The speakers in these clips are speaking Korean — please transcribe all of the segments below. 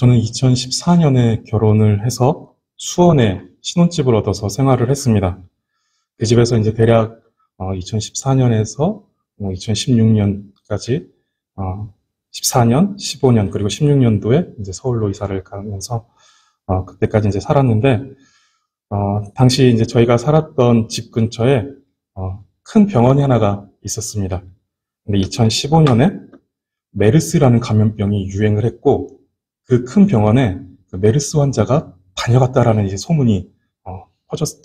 저는 2014년에 결혼을 해서 수원에 신혼집을 얻어서 생활을 했습니다. 그 집에서 이제 대략 2014년에서 2016년까지 14년, 15년 그리고 16년도에 이제 서울로 이사를 가면서 그때까지 이제 살았는데 당시 이제 저희가 살았던 집 근처에 큰 병원이 하나가 있었습니다. 근데 2015년에 메르스라는 감염병이 유행을 했고 그 큰 병원에 그 메르스 환자가 다녀갔다라는 이제 소문이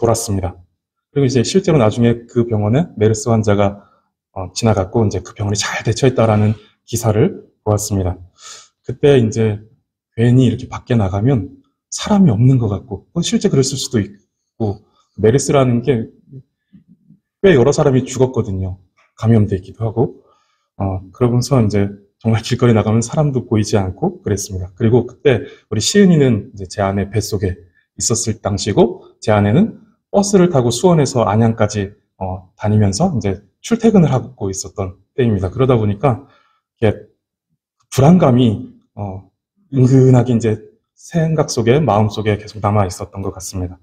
돌았습니다. 그리고 이제 실제로 나중에 그 병원에 메르스 환자가 지나갔고 이제 그 병원이 잘 대처했다라는 기사를 보았습니다. 그때 이제 괜히 이렇게 밖에 나가면 사람이 없는 것 같고 실제 그랬을 수도 있고 메르스라는 게 꽤 여러 사람이 죽었거든요. 감염되기도 하고 그러면서 이제 정말 길거리 나가면 사람도 보이지 않고 그랬습니다. 그리고 그때 우리 시은이는 이제 제 아내 뱃속에 있었을 당시고 제 아내는 버스를 타고 수원에서 안양까지 다니면서 이제 출퇴근을 하고 있었던 때입니다. 그러다 보니까 이게 불안감이 은근하게 이제 생각 속에 마음 속에 계속 남아 있었던 것 같습니다.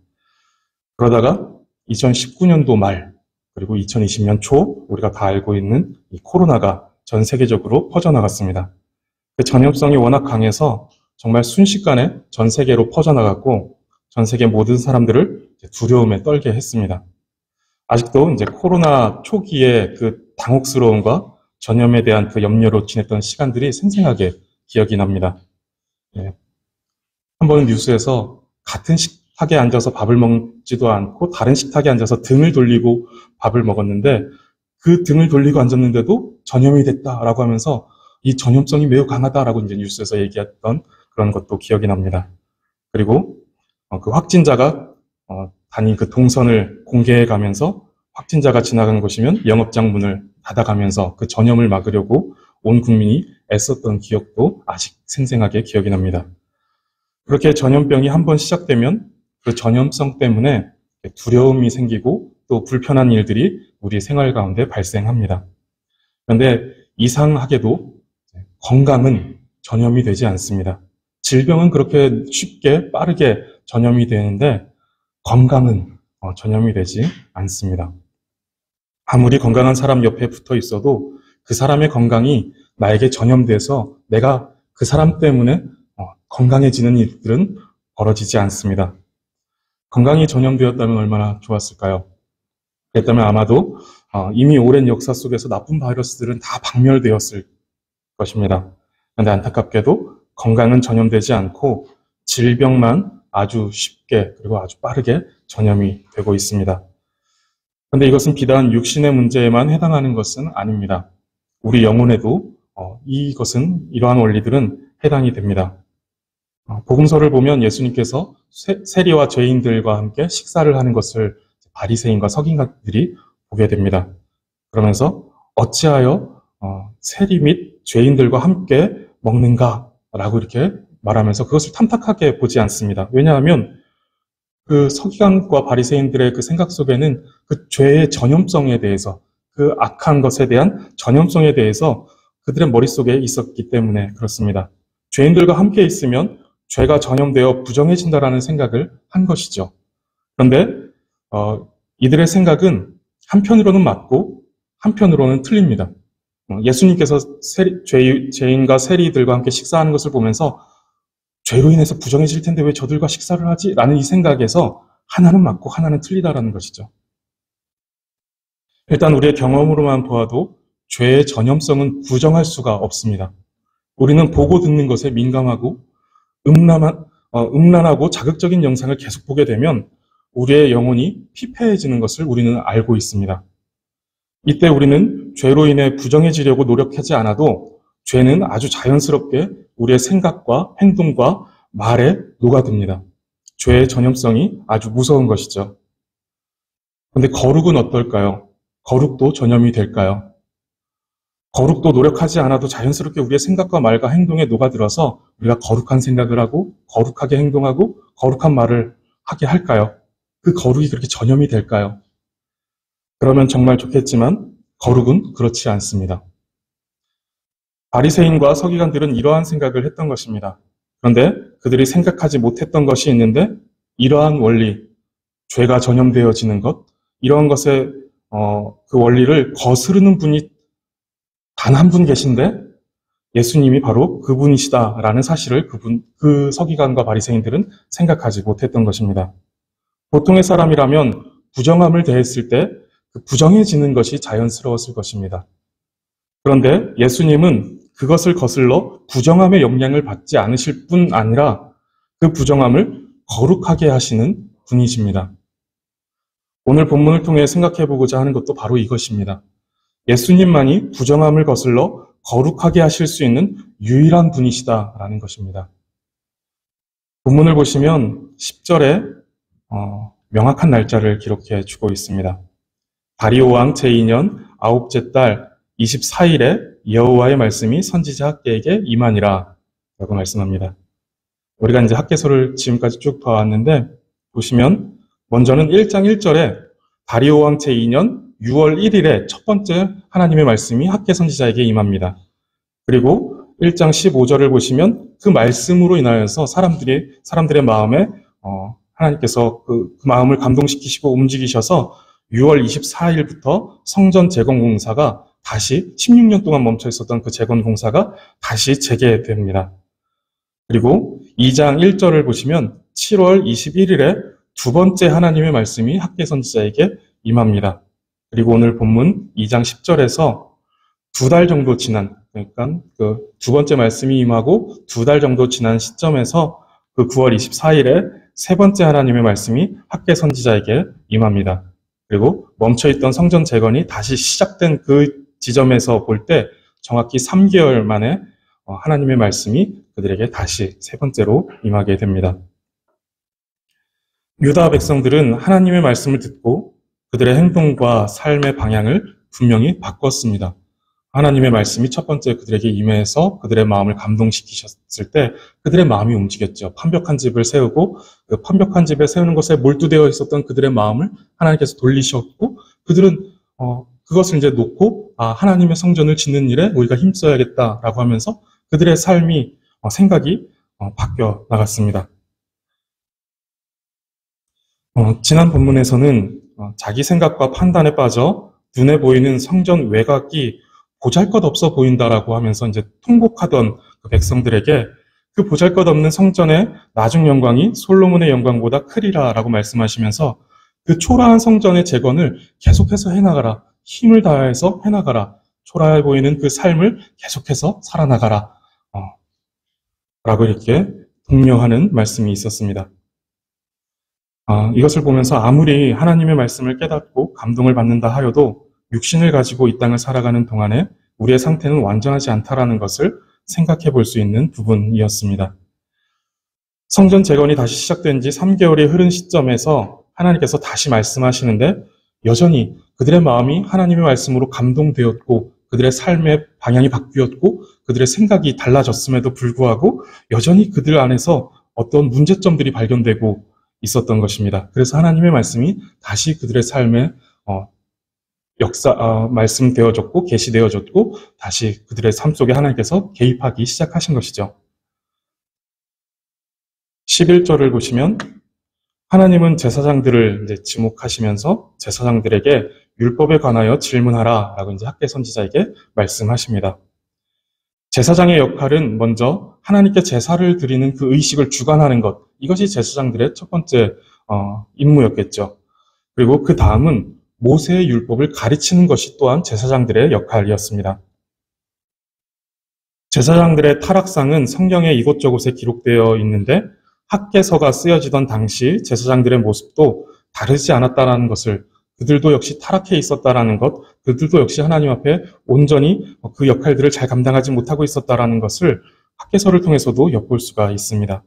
그러다가 2019년도 말 그리고 2020년 초 우리가 다 알고 있는 이 코로나가 전 세계적으로 퍼져나갔습니다. 그 전염성이 워낙 강해서 정말 순식간에 전 세계로 퍼져나갔고 전 세계 모든 사람들을 두려움에 떨게 했습니다. 아직도 이제 코로나 초기에 그 당혹스러움과 전염에 대한 그 염려로 지냈던 시간들이 생생하게 기억이 납니다. 한 번은 뉴스에서 같은 식탁에 앉아서 밥을 먹지도 않고 다른 식탁에 앉아서 등을 돌리고 밥을 먹었는데 그 등을 돌리고 앉았는데도 전염이 됐다라고 하면서 이 전염성이 매우 강하다라고 이제 뉴스에서 얘기했던 그런 것도 기억이 납니다. 그리고 그 확진자가 다닌 그 동선을 공개해 가면서 확진자가 지나간 곳이면 영업장 문을 닫아가면서 그 전염을 막으려고 온 국민이 애썼던 기억도 아직 생생하게 기억이 납니다. 그렇게 전염병이 한번 시작되면 그 전염성 때문에 두려움이 생기고 또 불편한 일들이 우리 생활 가운데 발생합니다. 그런데 이상하게도 건강은 전염이 되지 않습니다. 질병은 그렇게 쉽게 빠르게 전염이 되는데 건강은 전염이 되지 않습니다. 아무리 건강한 사람 옆에 붙어 있어도 그 사람의 건강이 나에게 전염돼서 내가 그 사람 때문에 건강해지는 일들은 벌어지지 않습니다. 건강이 전염되었다면 얼마나 좋았을까요? 그랬다면 아마도 이미 오랜 역사 속에서 나쁜 바이러스들은 다 박멸되었을 것입니다. 그런데 안타깝게도 건강은 전염되지 않고 질병만 아주 쉽게 그리고 아주 빠르게 전염이 되고 있습니다. 그런데 이것은 비단 육신의 문제에만 해당하는 것은 아닙니다. 우리 영혼에도 이러한 원리들은 해당이 됩니다. 복음서를 보면 예수님께서 세리와 죄인들과 함께 식사를 하는 것을 바리새인과 서기관들이 보게 됩니다. 그러면서 어찌하여 세리 및 죄인들과 함께 먹는가라고 이렇게 말하면서 그것을 탐탁하게 보지 않습니다. 왜냐하면 그 서기관과 바리새인들의 그 생각 속에는 그 죄의 전염성에 대해서 그 악한 것에 대한 전염성에 대해서 그들의 머릿속에 있었기 때문에 그렇습니다. 죄인들과 함께 있으면 죄가 전염되어 부정해진다라는 생각을 한 것이죠. 그런데 이들의 생각은 한편으로는 맞고 한편으로는 틀립니다. 예수님께서 죄인과 세리들과 함께 식사하는 것을 보면서 죄로 인해서 부정해질 텐데 왜 저들과 식사를 하지? 라는 이 생각에서 하나는 맞고 하나는 틀리다라는 것이죠. 일단 우리의 경험으로만 보아도 죄의 전염성은 부정할 수가 없습니다. 우리는 보고 듣는 것에 민감하고 음란하고 자극적인 영상을 계속 보게 되면 우리의 영혼이 피폐해지는 것을 우리는 알고 있습니다. 이때 우리는 죄로 인해 부정해지려고 노력하지 않아도 죄는 아주 자연스럽게 우리의 생각과 행동과 말에 녹아듭니다. 죄의 전염성이 아주 무서운 것이죠. 그런데 거룩은 어떨까요? 거룩도 전염이 될까요? 거룩도 노력하지 않아도 자연스럽게 우리의 생각과 말과 행동에 녹아들어서 우리가 거룩한 생각을 하고 거룩하게 행동하고 거룩한 말을 하게 할까요? 그 거룩이 그렇게 전염이 될까요? 그러면 정말 좋겠지만 거룩은 그렇지 않습니다. 바리새인과 서기관들은 이러한 생각을 했던 것입니다. 그런데 그들이 생각하지 못했던 것이 있는데 이러한 원리, 죄가 전염되어지는 것, 이러한 것에 그 원리를 거스르는 분이 단 한 분 계신데 예수님이 바로 그분이시다라는 사실을 그 서기관과 바리새인들은 생각하지 못했던 것입니다. 보통의 사람이라면 부정함을 대했을 때 그 부정해지는 것이 자연스러웠을 것입니다. 그런데 예수님은 그것을 거슬러 부정함의 영향을 받지 않으실 뿐 아니라 그 부정함을 거룩하게 하시는 분이십니다. 오늘 본문을 통해 생각해 보고자 하는 것도 바로 이것입니다. 예수님만이 부정함을 거슬러 거룩하게 하실 수 있는 유일한 분이시다라는 것입니다. 본문을 보시면 10절에 명확한 날짜를 기록해 주고 있습니다. 다리오 왕 제2년 9째 달 24일에 여호와의 말씀이 선지자 학개에게 임하니라 라고 말씀합니다. 우리가 이제 학개서를 지금까지 쭉 봐왔는데 보시면 먼저는 1장 1절에 다리오 왕 제2년 6월 1일에 첫 번째 하나님의 말씀이 학개 선지자에게 임합니다. 그리고 1장 15절을 보시면 그 말씀으로 인하여서 사람들의 마음에 하나님께서 그 마음을 감동시키시고 움직이셔서 6월 24일부터 성전 재건 공사가 다시 16년 동안 멈춰 있었던 그 재건 공사가 다시 재개됩니다. 그리고 2장 1절을 보시면 7월 21일에 두 번째 하나님의 말씀이 학개 선지자에게 임합니다. 그리고 오늘 본문 2장 10절에서 두 달 정도 지난, 그러니까 그 두 번째 말씀이 임하고 두 달 정도 지난 시점에서 그 9월 24일에 세 번째 하나님의 말씀이 학개 선지자에게 임합니다. 그리고 멈춰있던 성전 재건이 다시 시작된 그 지점에서 볼 때 정확히 3개월 만에 하나님의 말씀이 그들에게 다시 세 번째로 임하게 됩니다. 유다 백성들은 하나님의 말씀을 듣고 그들의 행동과 삶의 방향을 분명히 바꿨습니다. 하나님의 말씀이 첫 번째 그들에게 임해서 그들의 마음을 감동시키셨을 때 그들의 마음이 움직였죠. 판벽한 집을 세우고 그 판벽한 집에 세우는 것에 몰두되어 있었던 그들의 마음을 하나님께서 돌리셨고 그들은 그것을 이제 놓고 하나님의 성전을 짓는 일에 우리가 힘써야겠다라고 하면서 그들의 삶이 생각이 바뀌어 나갔습니다. 지난 본문에서는 자기 생각과 판단에 빠져 눈에 보이는 성전 외곽이 보잘것없어 보인다라고 하면서 이제 통곡하던 그 백성들에게 그 보잘것없는 성전의 나중 영광이 솔로몬의 영광보다 크리라라고 말씀하시면서 그 초라한 성전의 재건을 계속해서 해나가라. 힘을 다해서 해나가라. 초라해 보이는 그 삶을 계속해서 살아나가라. 라고 이렇게 독려하는 말씀이 있었습니다. 이것을 보면서 아무리 하나님의 말씀을 깨닫고 감동을 받는다 하여도 육신을 가지고 이 땅을 살아가는 동안에 우리의 상태는 완전하지 않다라는 것을 생각해 볼 수 있는 부분이었습니다. 성전 재건이 다시 시작된 지 3개월이 흐른 시점에서 하나님께서 다시 말씀하시는데 여전히 그들의 마음이 하나님의 말씀으로 감동되었고 그들의 삶의 방향이 바뀌었고 그들의 생각이 달라졌음에도 불구하고 여전히 그들 안에서 어떤 문제점들이 발견되고 있었던 것입니다. 그래서 하나님의 말씀이 다시 그들의 삶에 말씀되어졌고 계시되어졌고 다시 그들의 삶 속에 하나님께서 개입하기 시작하신 것이죠. 11절을 보시면 하나님은 제사장들을 이제 지목하시면서 제사장들에게 율법에 관하여 질문하라 라고 이제 학개 선지자에게 말씀하십니다. 제사장의 역할은 먼저 하나님께 제사를 드리는 그 의식을 주관하는 것, 이것이 제사장들의 첫 번째 임무였겠죠. 그리고 그 다음은 모세의 율법을 가르치는 것이 또한 제사장들의 역할이었습니다. 제사장들의 타락상은 성경에 이곳저곳에 기록되어 있는데 학개서가 쓰여지던 당시 제사장들의 모습도 다르지 않았다는 것을, 그들도 역시 타락해 있었다라는 것, 그들도 역시 하나님 앞에 온전히 그 역할들을 잘 감당하지 못하고 있었다라는 것을 학개서를 통해서도 엿볼 수가 있습니다.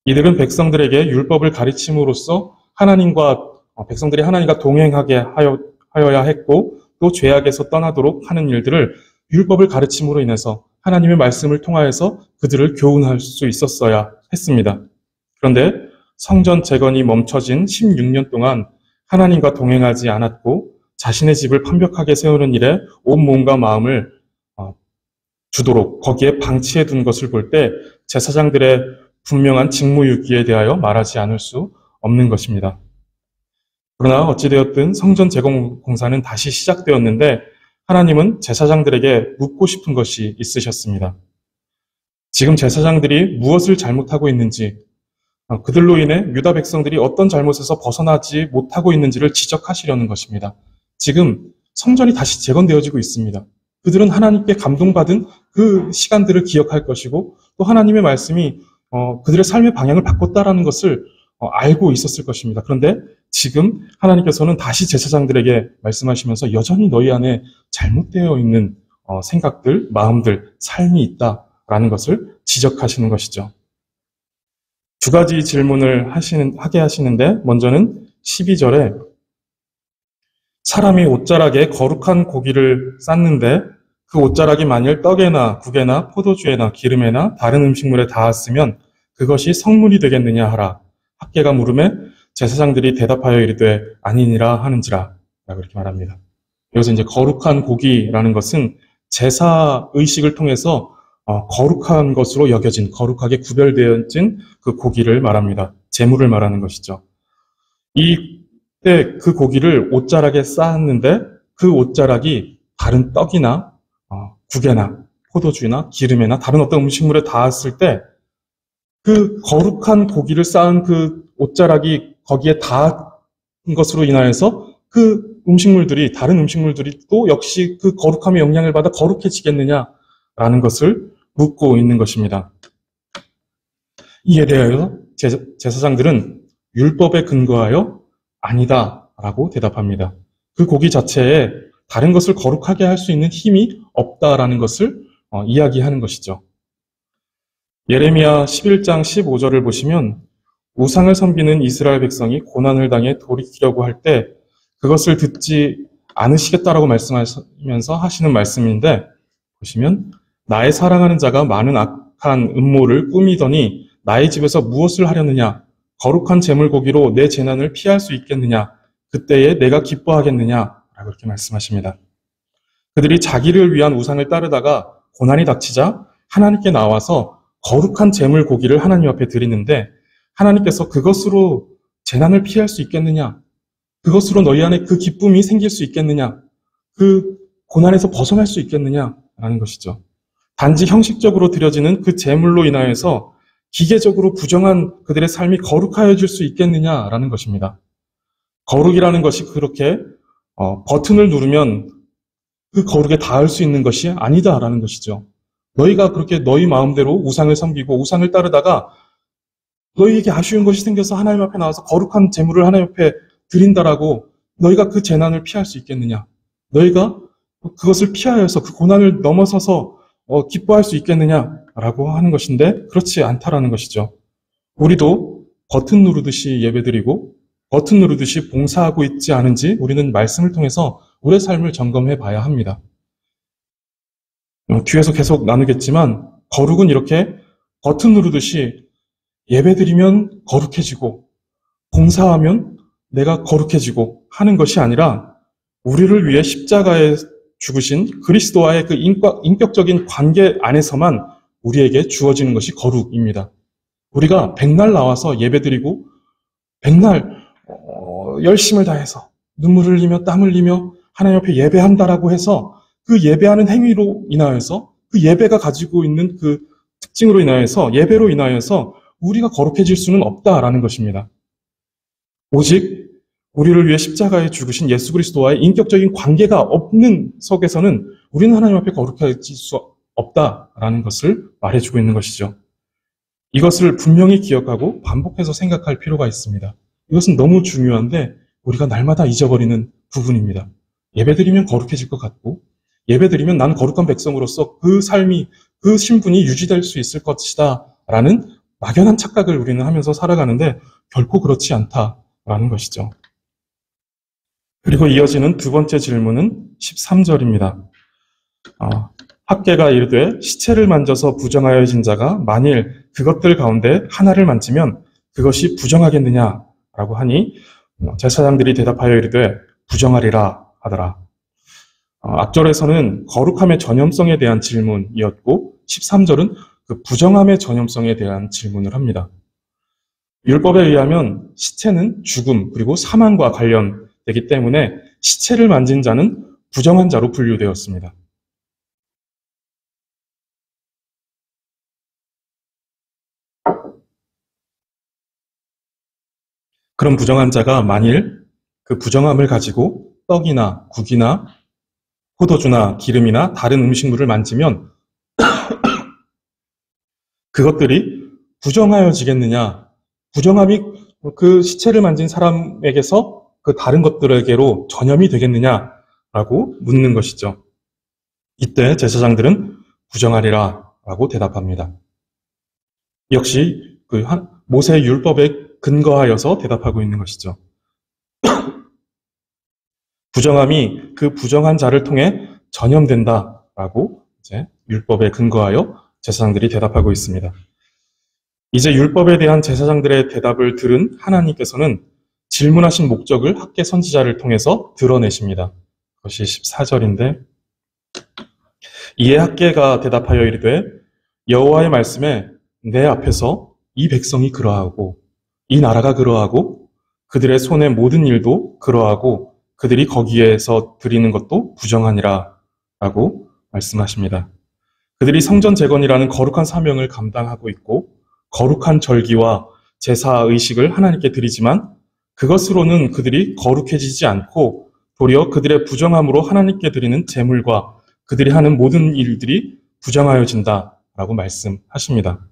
이들은 백성들에게 율법을 가르침으로써 백성들이 하나님과 동행하게 하여야 했고 또 죄악에서 떠나도록 하는 일들을 율법을 가르침으로 인해서 하나님의 말씀을 통하여서 그들을 교훈할 수 있었어야 했습니다. 그런데 성전 재건이 멈춰진 16년 동안 하나님과 동행하지 않았고 자신의 집을 판벽하게 세우는 일에 온 몸과 마음을 주도록 거기에 방치해 둔 것을 볼 때 제사장들의 분명한 직무유기에 대하여 말하지 않을 수 없는 것입니다. 그러나 어찌되었든 성전 재건 공사는 다시 시작되었는데 하나님은 제사장들에게 묻고 싶은 것이 있으셨습니다. 지금 제사장들이 무엇을 잘못하고 있는지, 그들로 인해 유다 백성들이 어떤 잘못에서 벗어나지 못하고 있는지를 지적하시려는 것입니다. 지금 성전이 다시 재건되어지고 있습니다. 그들은 하나님께 감동받은 그 시간들을 기억할 것이고 또 하나님의 말씀이 그들의 삶의 방향을 바꿨다라는 것을 알고 있었을 것입니다. 그런데 지금 하나님께서는 다시 제사장들에게 말씀하시면서 여전히 너희 안에 잘못되어 있는 생각들, 마음들, 삶이 있다라는 것을 지적하시는 것이죠. 두 가지 질문을 하게 하시는데 먼저는 12절에 사람이 옷자락에 거룩한 고기를 쌌는데 그 옷자락이 만일 떡에나 국에나 포도주에나 기름에나 다른 음식물에 닿았으면 그것이 성물이 되겠느냐 하라. 학계가 물음에 제사장들이 대답하여 이르되 아니니라 하는지라 라고 이렇게 말합니다. 여기서 이제 거룩한 고기라는 것은 제사 의식을 통해서 거룩한 것으로 여겨진, 거룩하게 구별되어진 그 고기를 말합니다. 제물을 말하는 것이죠. 이때 그 고기를 옷자락에 쌓았는데 그 옷자락이 다른 떡이나 국에나 포도주나 기름에나 다른 어떤 음식물에 닿았을 때 그 거룩한 고기를 쌓은 그 옷자락이 거기에 닿은 것으로 인하여서 그 음식물들이, 다른 음식물들이 또 역시 그 거룩함의 영향을 받아 거룩해지겠느냐라는 것을 묻고 있는 것입니다. 이에 대하여 제사장들은 율법에 근거하여 아니다라고 대답합니다. 그 고기 자체에 다른 것을 거룩하게 할 수 있는 힘이 없다라는 것을 이야기하는 것이죠. 예레미야 11장 15절을 보시면 우상을 섬기는 이스라엘 백성이 고난을 당해 돌이키려고 할 때 그것을 듣지 않으시겠다라고 말씀하시면서 하시는 말씀인데 보시면 나의 사랑하는 자가 많은 악한 음모를 꾸미더니 나의 집에서 무엇을 하려느냐 거룩한 제물 고기로 내 재난을 피할 수 있겠느냐 그때에 내가 기뻐하겠느냐 라고 이렇게 말씀하십니다. 그들이 자기를 위한 우상을 따르다가 고난이 닥치자 하나님께 나와서 거룩한 제물 고기를 하나님 앞에 드리는데 하나님께서 그것으로 재난을 피할 수 있겠느냐? 그것으로 너희 안에 그 기쁨이 생길 수 있겠느냐? 그 고난에서 벗어날 수 있겠느냐? 라는 것이죠. 단지 형식적으로 드려지는 그 제물로 인하여서 기계적으로 부정한 그들의 삶이 거룩하여질 수 있겠느냐라는 것입니다. 거룩이라는 것이 그렇게 버튼을 누르면 그 거룩에 닿을 수 있는 것이 아니다라는 것이죠. 너희가 그렇게 너희 마음대로 우상을 섬기고 우상을 따르다가 너희에게 아쉬운 것이 생겨서 하나님 앞에 나와서 거룩한 제물을 하나님 앞에 드린다라고 너희가 그 재난을 피할 수 있겠느냐? 너희가 그것을 피하여서 그 고난을 넘어서서 기뻐할 수 있겠느냐라고 하는 것인데 그렇지 않다라는 것이죠. 우리도 버튼 누르듯이 예배드리고 버튼 누르듯이 봉사하고 있지 않은지 우리는 말씀을 통해서 우리의 삶을 점검해 봐야 합니다. 뒤에서 계속 나누겠지만 거룩은 이렇게 버튼 누르듯이 예배드리면 거룩해지고 봉사하면 내가 거룩해지고 하는 것이 아니라 우리를 위해 십자가에 죽으신 그리스도와의 그 인격적인 관계 안에서만 우리에게 주어지는 것이 거룩입니다. 우리가 백날 나와서 예배드리고 백날 열심을 다해서 눈물을 흘리며 땀 흘리며 하나님 앞에 예배한다라고 해서 그 예배하는 행위로 인하여서 그 예배가 가지고 있는 그 특징으로 인하여서 예배로 인하여서 우리가 거룩해질 수는 없다라는 것입니다. 오직 우리를 위해 십자가에 죽으신 예수 그리스도와의 인격적인 관계가 없는 속에서는 우리는 하나님 앞에 거룩해질 수 없다라는 것을 말해주고 있는 것이죠. 이것을 분명히 기억하고 반복해서 생각할 필요가 있습니다. 이것은 너무 중요한데 우리가 날마다 잊어버리는 부분입니다. 예배드리면 거룩해질 것 같고 예배드리면 난 거룩한 백성으로서 그 삶이, 그 신분이 유지될 수 있을 것이다 라는 막연한 착각을 우리는 하면서 살아가는데 결코 그렇지 않다라는 것이죠. 그리고 이어지는 두 번째 질문은 13절입니다. 학계가 이르되 시체를 만져서 부정하여진 자가 만일 그것들 가운데 하나를 만지면 그것이 부정하겠느냐라고 하니 제사장들이 대답하여 이르되 부정하리라 하더라. 앞절에서는 거룩함의 전염성에 대한 질문이었고 13절은 그 부정함의 전염성에 대한 질문을 합니다. 율법에 의하면 시체는 죽음 그리고 사망과 관련되기 때문에 시체를 만진 자는 부정한 자로 분류되었습니다. 그런 부정한 자가 만일 그 부정함을 가지고 떡이나 국이나 포도주나 기름이나 다른 음식물을 만지면 그것들이 부정하여지겠느냐? 부정함이 그 시체를 만진 사람에게서 그 다른 것들에게로 전염이 되겠느냐라고 묻는 것이죠. 이때 제사장들은 부정하리라 라고 대답합니다. 역시 그 모세의 율법에 근거하여서 대답하고 있는 것이죠. 부정함이 그 부정한 자를 통해 전염된다라고 이제 율법에 근거하여 제사장들이 대답하고 있습니다. 이제 율법에 대한 제사장들의 대답을 들은 하나님께서는 질문하신 목적을 학계 선지자를 통해서 드러내십니다. 그것이 14절인데 이에 학계가 대답하여 이르되 여호와의 말씀에 내 앞에서 이 백성이 그러하고 이 나라가 그러하고 그들의 손의 모든 일도 그러하고 그들이 거기에서 드리는 것도 부정하니라 라고 말씀하십니다. 그들이 성전 재건이라는 거룩한 사명을 감당하고 있고 거룩한 절기와 제사 의식을 하나님께 드리지만 그것으로는 그들이 거룩해지지 않고 도리어 그들의 부정함으로 하나님께 드리는 제물과 그들이 하는 모든 일들이 부정하여진다라고 말씀하십니다.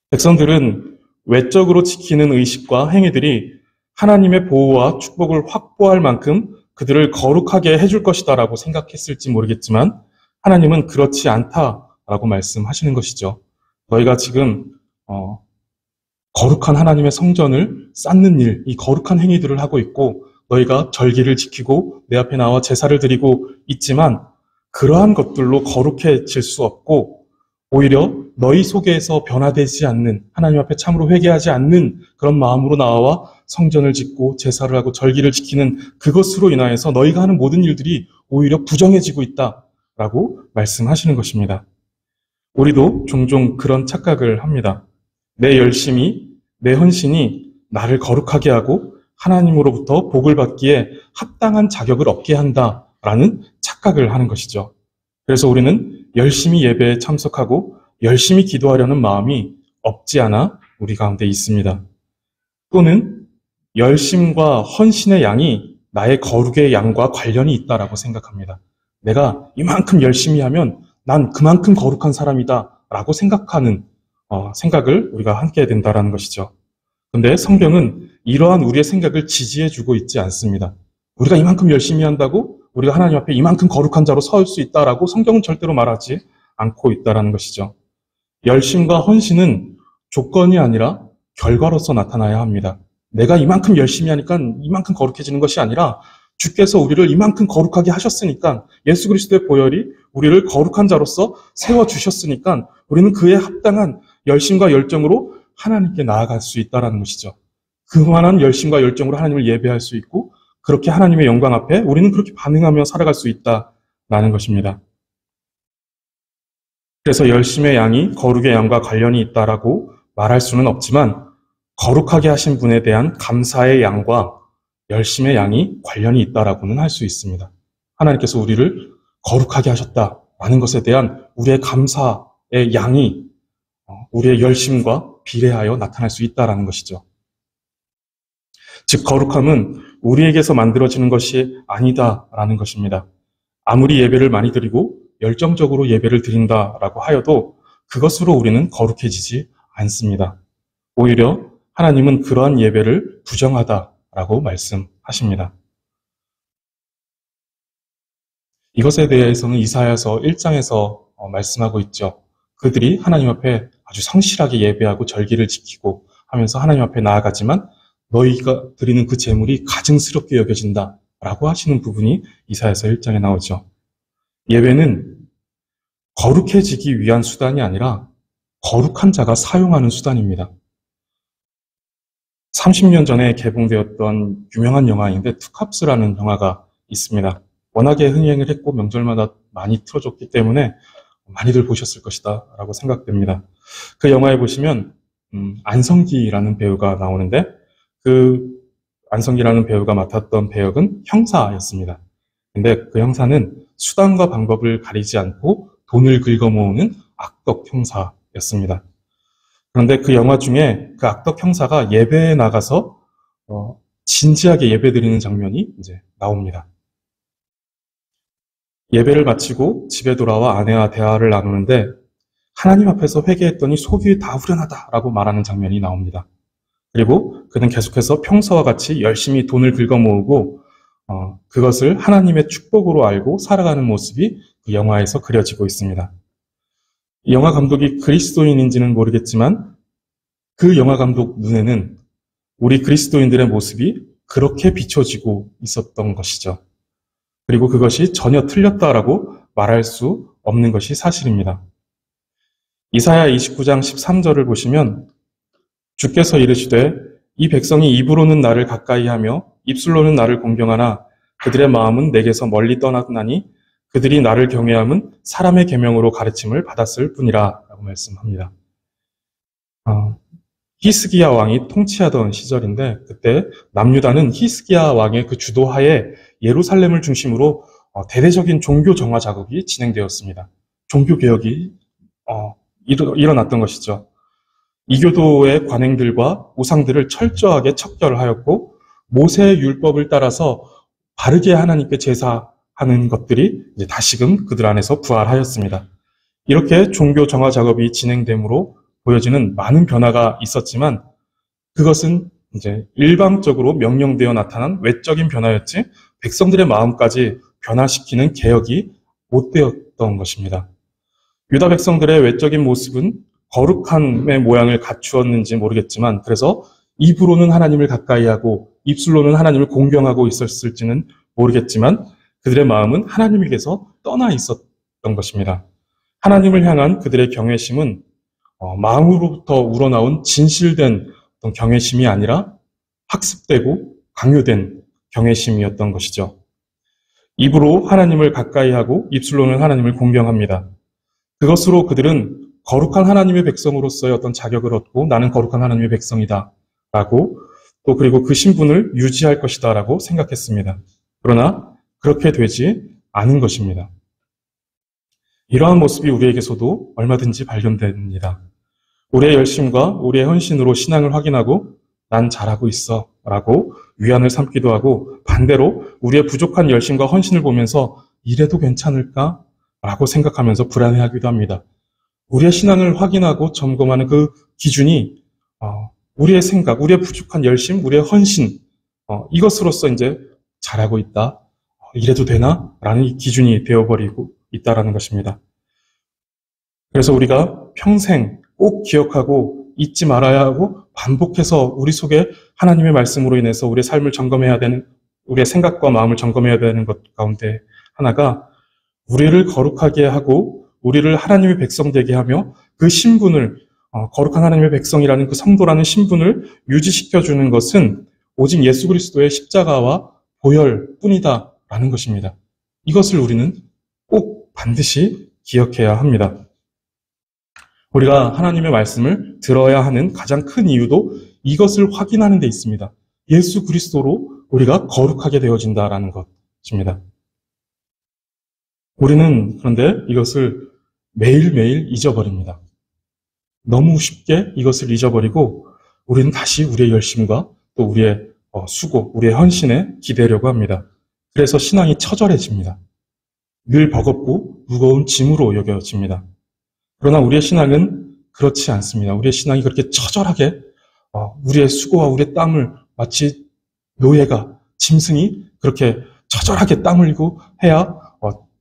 백성들은 외적으로 지키는 의식과 행위들이 하나님의 보호와 축복을 확보할 만큼 그들을 거룩하게 해줄 것이다라고 생각했을지 모르겠지만 하나님은 그렇지 않다라고 말씀하시는 것이죠. 너희가 지금 거룩한 하나님의 성전을 쌓는 일, 이 거룩한 행위들을 하고 있고 너희가 절기를 지키고 내 앞에 나와 제사를 드리고 있지만 그러한 것들로 거룩해질 수 없고 오히려 너희 속에서 변화되지 않는 하나님 앞에 참으로 회개하지 않는 그런 마음으로 나와 성전을 짓고 제사를 하고 절기를 지키는 그것으로 인하여서 너희가 하는 모든 일들이 오히려 부정해지고 있다라고 말씀하시는 것입니다. 우리도 종종 그런 착각을 합니다. 내 열심이, 내 헌신이 나를 거룩하게 하고 하나님으로부터 복을 받기에 합당한 자격을 얻게 한다라는 착각을 하는 것이죠. 그래서 우리는 열심히 예배에 참석하고 열심히 기도하려는 마음이 없지 않아 우리 가운데 있습니다. 또는 열심과 헌신의 양이 나의 거룩의 양과 관련이 있다라고 생각합니다. 내가 이만큼 열심히 하면 난 그만큼 거룩한 사람이다 라고 생각하는 생각을 우리가 함께 해야 된다는 것이죠. 그런데 성경은 이러한 우리의 생각을 지지해주고 있지 않습니다. 우리가 이만큼 열심히 한다고 우리가 하나님 앞에 이만큼 거룩한 자로 설 수 있다라고 성경은 절대로 말하지 않고 있다는 것이죠. 열심과 헌신은 조건이 아니라 결과로서 나타나야 합니다. 내가 이만큼 열심히 하니까 이만큼 거룩해지는 것이 아니라 주께서 우리를 이만큼 거룩하게 하셨으니까 예수 그리스도의 보혈이 우리를 거룩한 자로서 세워주셨으니까 우리는 그에 합당한 열심과 열정으로 하나님께 나아갈 수 있다는 것이죠. 그만한 열심과 열정으로 하나님을 예배할 수 있고 그렇게 하나님의 영광 앞에 우리는 그렇게 반응하며 살아갈 수 있다라는 것입니다. 그래서 열심의 양이 거룩의 양과 관련이 있다라고 말할 수는 없지만 거룩하게 하신 분에 대한 감사의 양과 열심의 양이 관련이 있다라고는 할 수 있습니다. 하나님께서 우리를 거룩하게 하셨다라는 것에 대한 우리의 감사의 양이 우리의 열심과 비례하여 나타날 수 있다라는 것이죠. 즉 거룩함은 우리에게서 만들어지는 것이 아니다라는 것입니다. 아무리 예배를 많이 드리고 열정적으로 예배를 드린다라고 하여도 그것으로 우리는 거룩해지지 않습니다. 오히려 하나님은 그러한 예배를 부정하다라고 말씀하십니다. 이것에 대해서는 이사야서 1장에서 말씀하고 있죠. 그들이 하나님 앞에 아주 성실하게 예배하고 절기를 지키고 하면서 하나님 앞에 나아가지만 너희가 드리는 그 제물이 가증스럽게 여겨진다라고 하시는 부분이 이사야서 1장에 나오죠. 예배는 거룩해지기 위한 수단이 아니라 거룩한 자가 사용하는 수단입니다. 30년 전에 개봉되었던 유명한 영화인데 투캅스라는 영화가 있습니다. 워낙에 흥행을 했고 명절마다 많이 틀어줬기 때문에 많이들 보셨을 것이다 라고 생각됩니다. 그 영화에 보시면 안성기라는 배우가 나오는데 그 안성기라는 배우가 맡았던 배역은 형사였습니다. 근데 그 형사는 수단과 방법을 가리지 않고 돈을 긁어모으는 악덕 형사였습니다. 그런데 그 영화 중에 그 악덕 형사가 예배에 나가서 진지하게 예배드리는 장면이 이제 나옵니다. 예배를 마치고 집에 돌아와 아내와 대화를 나누는데 하나님 앞에서 회개했더니 속이 다 후련하다라고 말하는 장면이 나옵니다. 그리고 그는 계속해서 평소와 같이 열심히 돈을 긁어모으고 그것을 하나님의 축복으로 알고 살아가는 모습이 그 영화에서 그려지고 있습니다. 이 영화 감독이 그리스도인인지는 모르겠지만 그 영화 감독 눈에는 우리 그리스도인들의 모습이 그렇게 비춰지고 있었던 것이죠. 그리고 그것이 전혀 틀렸다라고 말할 수 없는 것이 사실입니다. 이사야 29장 13절을 보시면 주께서 이르시되 이 백성이 입으로는 나를 가까이하며 입술로는 나를 공경하나 그들의 마음은 내게서 멀리 떠났나니 그들이 나를 경외함은 사람의 계명으로 가르침을 받았을 뿐이라 라고 말씀합니다. 히스기야 왕이 통치하던 시절인데 그때 남유다는 히스기야 왕의 그 주도하에 예루살렘을 중심으로 대대적인 종교 정화 작업이 진행되었습니다. 종교 개혁이 일어났던 것이죠. 이교도의 관행들과 우상들을 철저하게 척결하였고 모세의 율법을 따라서 바르게 하나님께 제사하는 것들이 이제 다시금 그들 안에서 부활하였습니다. 이렇게 종교 정화 작업이 진행됨으로 보여지는 많은 변화가 있었지만 그것은 이제 일방적으로 명령되어 나타난 외적인 변화였지 백성들의 마음까지 변화시키는 개혁이 못 되었던 것입니다. 유다 백성들의 외적인 모습은 거룩함의 모양을 갖추었는지 모르겠지만 그래서 입으로는 하나님을 가까이 하고 입술로는 하나님을 공경하고 있었을지는 모르겠지만 그들의 마음은 하나님에게서 떠나 있었던 것입니다. 하나님을 향한 그들의 경외심은 마음으로부터 우러나온 진실된 어떤 경외심이 아니라 학습되고 강요된 경외심이었던 것이죠. 입으로 하나님을 가까이 하고 입술로는 하나님을 공경합니다. 그것으로 그들은 거룩한 하나님의 백성으로서의 어떤 자격을 얻고 나는 거룩한 하나님의 백성이다 라고 또 그리고 그 신분을 유지할 것이다 라고 생각했습니다. 그러나 그렇게 되지 않은 것입니다. 이러한 모습이 우리에게서도 얼마든지 발견됩니다. 우리의 열심과 우리의 헌신으로 신앙을 확인하고 난 잘하고 있어 라고 위안을 삼기도 하고 반대로 우리의 부족한 열심과 헌신을 보면서 이래도 괜찮을까? 라고 생각하면서 불안해하기도 합니다. 우리의 신앙을 확인하고 점검하는 그 기준이 우리의 생각, 우리의 부족한 열심, 우리의 헌신 이것으로서 이제 잘하고 있다. 이래도 되나? 라는 이 기준이 되어버리고 있다라는 것입니다. 그래서 우리가 평생 꼭 기억하고 잊지 말아야 하고 반복해서 우리 속에 하나님의 말씀으로 인해서 우리의 삶을 점검해야 되는 우리의 생각과 마음을 점검해야 되는 것 가운데 하나가 우리를 거룩하게 하고 우리를 하나님의 백성 되게 하며 그 신분을 거룩한 하나님의 백성이라는 그 성도라는 신분을 유지시켜주는 것은 오직 예수 그리스도의 십자가와 보혈뿐이다라는 것입니다. 이것을 우리는 꼭 반드시 기억해야 합니다. 우리가 하나님의 말씀을 들어야 하는 가장 큰 이유도 이것을 확인하는 데 있습니다. 예수 그리스도로 우리가 거룩하게 되어진다라는 것입니다. 우리는 그런데 이것을 매일매일 잊어버립니다. 너무 쉽게 이것을 잊어버리고 우리는 다시 우리의 열심과 또 우리의 수고, 우리의 헌신에 기대려고 합니다. 그래서 신앙이 처절해집니다. 늘 버겁고 무거운 짐으로 여겨집니다. 그러나 우리의 신앙은 그렇지 않습니다. 우리의 신앙이 그렇게 처절하게 우리의 수고와 우리의 땀을 마치 노예가, 짐승이 그렇게 처절하게 땀 흘리고 해야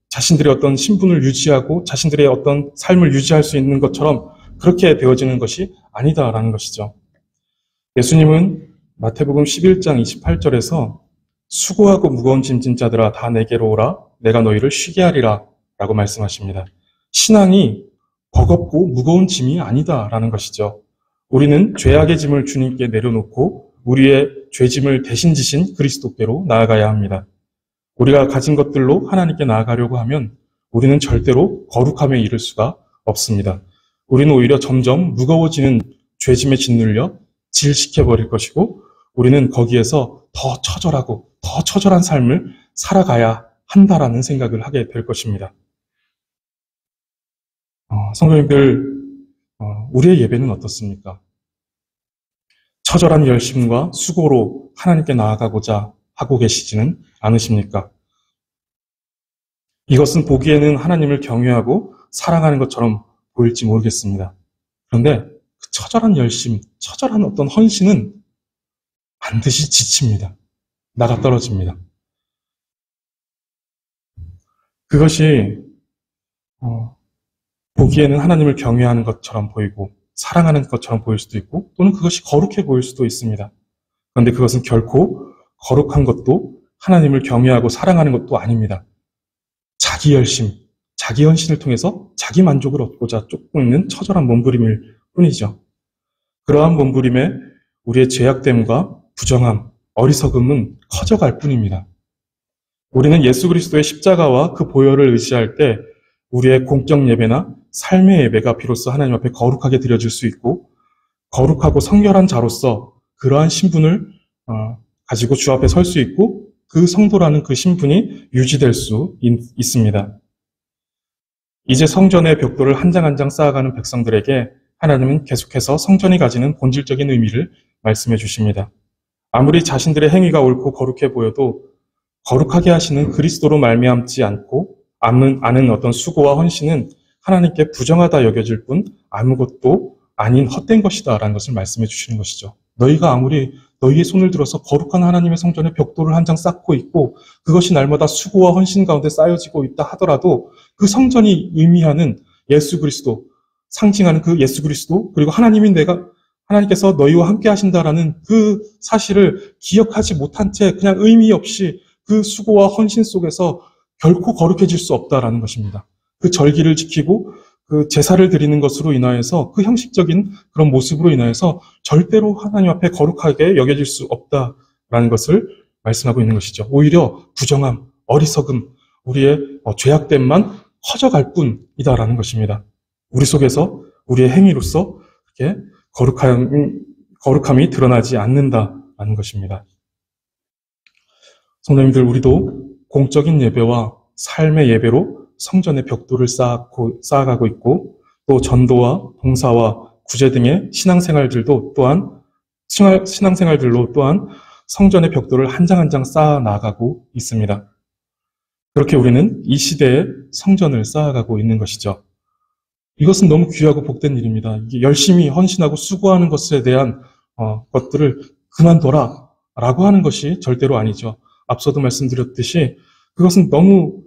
자신들의 어떤 신분을 유지하고 자신들의 어떤 삶을 유지할 수 있는 것처럼 그렇게 되어지는 것이 아니다라는 것이죠. 예수님은 마태복음 11장 28절에서 수고하고 무거운 짐진 자들아 다 내게로 오라 내가 너희를 쉬게 하리라 라고 말씀하십니다. 신앙이 버겁고 무거운 짐이 아니다라는 것이죠. 우리는 죄악의 짐을 주님께 내려놓고 우리의 죄짐을 대신 지신 그리스도께로 나아가야 합니다. 우리가 가진 것들로 하나님께 나아가려고 하면 우리는 절대로 거룩함에 이를 수가 없습니다. 우리는 오히려 점점 무거워지는 죄짐에 짓눌려 질식해버릴 것이고 우리는 거기에서 더 처절하고 더 처절한 삶을 살아가야 한다라는 생각을 하게 될 것입니다. 성도님들, 우리의 예배는 어떻습니까? 처절한 열심과 수고로 하나님께 나아가고자 하고 계시지는 않으십니까? 이것은 보기에는 하나님을 경외하고 사랑하는 것처럼 보일지 모르겠습니다. 그런데 그 처절한 열심, 처절한 어떤 헌신은 반드시 지칩니다. 나가 떨어집니다. 그것이 보기에는 하나님을 경외하는 것처럼 보이고 사랑하는 것처럼 보일 수도 있고 또는 그것이 거룩해 보일 수도 있습니다. 그런데 그것은 결코 거룩한 것도 하나님을 경외하고 사랑하는 것도 아닙니다. 자기 열심, 자기 헌신을 통해서 자기 만족을 얻고자 쫓고 있는 처절한 몸부림일 뿐이죠. 그러한 몸부림에 우리의 죄악됨과 부정함, 어리석음은 커져갈 뿐입니다. 우리는 예수 그리스도의 십자가와 그 보혈을 의지할 때 우리의 공적 예배나 삶의 예배가 비로소 하나님 앞에 거룩하게 드려질 수 있고 거룩하고 성결한 자로서 그러한 신분을 가지고 주 앞에 설 수 있고 그 성도라는 그 신분이 유지될 수 있습니다. 이제 성전의 벽돌을 한 장 한 장 쌓아가는 백성들에게 하나님은 계속해서 성전이 가지는 본질적인 의미를 말씀해 주십니다. 아무리 자신들의 행위가 옳고 거룩해 보여도 거룩하게 하시는 그리스도로 말미암지 않고 아는 어떤 수고와 헌신은 하나님께 부정하다 여겨질 뿐 아무것도 아닌 헛된 것이다 라는 것을 말씀해 주시는 것이죠. 너희가 아무리 너희의 손을 들어서 거룩한 하나님의 성전에 벽돌을 한 장 쌓고 있고 그것이 날마다 수고와 헌신 가운데 쌓여지고 있다 하더라도 그 성전이 의미하는 예수 그리스도, 상징하는 그 예수 그리스도 그리고 하나님께서 너희와 함께 하신다라는 그 사실을 기억하지 못한 채 그냥 의미 없이 그 수고와 헌신 속에서 결코 거룩해질 수 없다라는 것입니다. 그 절기를 지키고 그 제사를 드리는 것으로 인하여서 그 형식적인 그런 모습으로 인하여서 절대로 하나님 앞에 거룩하게 여겨질 수 없다라는 것을 말씀하고 있는 것이죠. 오히려 부정함, 어리석음, 우리의 죄악됨만 커져갈 뿐이다라는 것입니다. 우리 속에서 우리의 행위로서 이렇게 거룩함이 드러나지 않는다라는 것입니다. 성도님들, 우리도 공적인 예배와 삶의 예배로 성전의 벽돌을 쌓아가고 있고 또 전도와 봉사와 구제 등의 신앙생활들로 또한 성전의 벽돌을 한 장 한 장 쌓아 나가고 있습니다. 그렇게 우리는 이 시대에 성전을 쌓아가고 있는 것이죠. 이것은 너무 귀하고 복된 일입니다. 이게 열심히 헌신하고 수고하는 것에 대한 것들을 그만둬라 라고 하는 것이 절대로 아니죠. 앞서도 말씀드렸듯이 그것은 너무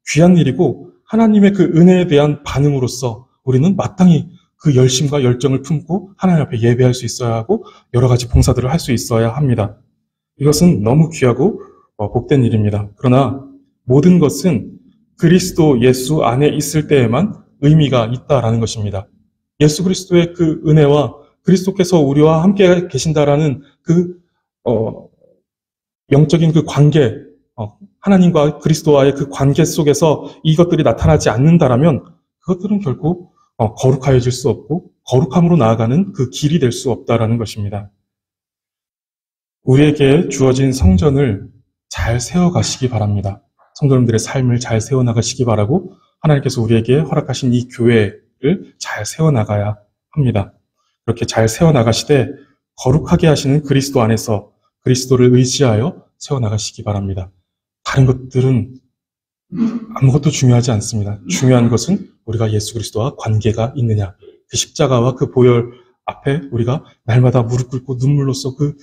귀한 일이고 하나님의 그 은혜에 대한 반응으로서 우리는 마땅히 그 열심과 열정을 품고 하나님 앞에 예배할 수 있어야 하고 여러 가지 봉사들을 할 수 있어야 합니다. 이것은 너무 귀하고 복된 일입니다. 그러나 모든 것은 그리스도 예수 안에 있을 때에만 의미가 있다라는 것입니다. 예수 그리스도의 그 은혜와 그리스도께서 우리와 함께 계신다라는 그 영적인 그 관계, 하나님과 그리스도와의 그 관계 속에서 이것들이 나타나지 않는다라면 그것들은 결코 거룩하여질 수 없고 거룩함으로 나아가는 그 길이 될 수 없다라는 것입니다. 우리에게 주어진 성전을 잘 세워가시기 바랍니다. 성도님들의 삶을 잘 세워나가시기 바라고 하나님께서 우리에게 허락하신 이 교회를 잘 세워나가야 합니다. 그렇게 잘 세워나가시되 거룩하게 하시는 그리스도 안에서 그리스도를 의지하여 세워나가시기 바랍니다. 다른 것들은 아무것도 중요하지 않습니다. 중요한 것은 우리가 예수 그리스도와 관계가 있느냐, 그 십자가와 그 보혈 앞에 우리가 날마다 무릎 꿇고 눈물로써 그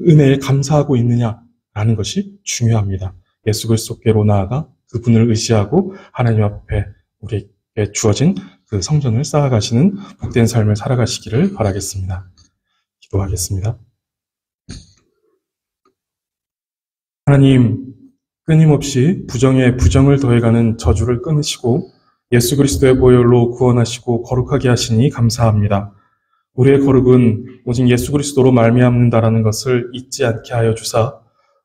은혜에 감사하고 있느냐라는 것이 중요합니다. 예수 그리스도께로 나아가 그분을 의지하고 하나님 앞에 우리에게 주어진 그 성전을 쌓아가시는 복된 삶을 살아가시기를 바라겠습니다. 기도하겠습니다. 하나님, 끊임없이 부정에 부정을 더해가는 저주를 끊으시고 예수 그리스도의 보혈로 구원하시고 거룩하게 하시니 감사합니다. 우리의 거룩은 오직 예수 그리스도로 말미암는다라는 것을 잊지 않게 하여 주사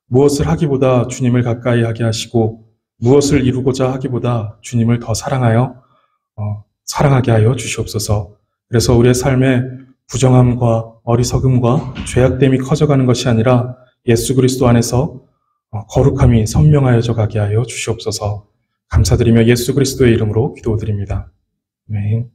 무엇을 하기보다 주님을 가까이 하게 하시고 무엇을 이루고자 하기보다 주님을 더 사랑하게 하여 주시옵소서. 그래서 우리의 삶에 부정함과 어리석음과 죄악됨이 커져가는 것이 아니라 예수 그리스도 안에서 거룩함이 선명하여져 가게 하여 주시옵소서. 감사드리며 예수 그리스도의 이름으로 기도드립니다. 아멘.